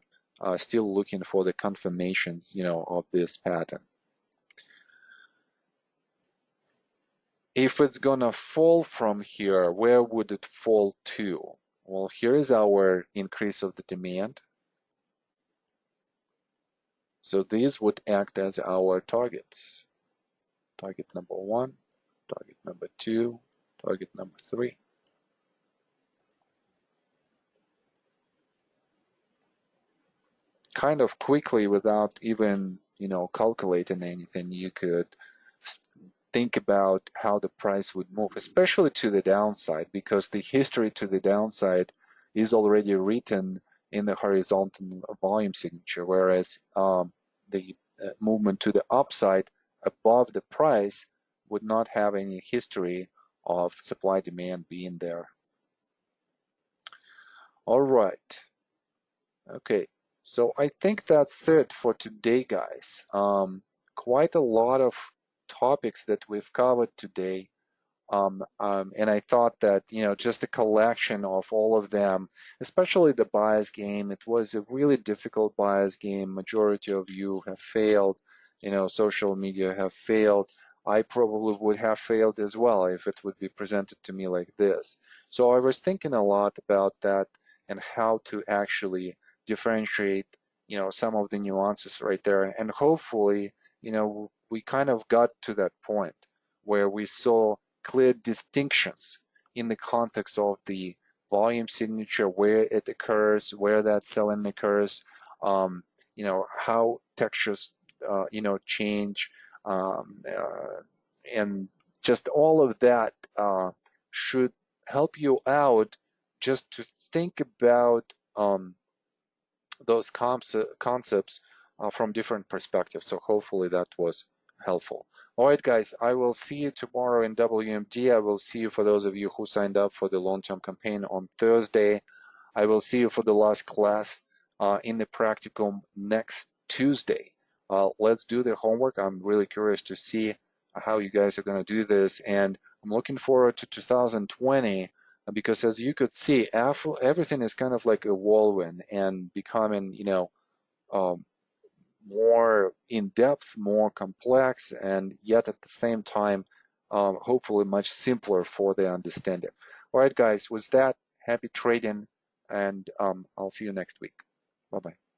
still looking for the confirmations, of this pattern. If it's gonna fall from here, where would it fall to? Well, here is our increase of the demand. So these would act as our targets. Target number 1, target number 2, target number 3. Kind of quickly without even, calculating anything, you could think about how the price would move, especially to the downside, because the history to the downside is already written in the horizontal volume signature, whereas the movement to the upside above the price would not have any history of supply demand being there. All right. Okay. So I think that's it for today, guys. Quite a lot of topics that we've covered today. And I thought that, just a collection of all of them, especially the bias game, it was a really difficult bias game. Majority of you have failed, social media have failed. I probably would have failed as well if it would be presented to me like this. So I was thinking a lot about that and how to actually differentiate, some of the nuances right there. And hopefully, we kind of got to that point where we saw clear distinctions in the context of the volume signature, where it occurs, where that selling occurs, how textures, change, and just all of that should help you out just to think about those concepts from different perspectives. So hopefully that was helpful. All right, guys, I will see you tomorrow in WMD. I will see you for those of you who signed up for the long-term campaign on Thursday. I will see you for the last class in the practicum next Tuesday. Let's do the homework. I'm really curious to see how you guys are going to do this, and I'm looking forward to 2020 because, as you could see, everything is kind of like evolving and becoming, um, more in-depth, more complex, and yet at the same time, hopefully much simpler for the understanding. All right, guys, with that, happy trading. and I'll see you next week. Bye bye.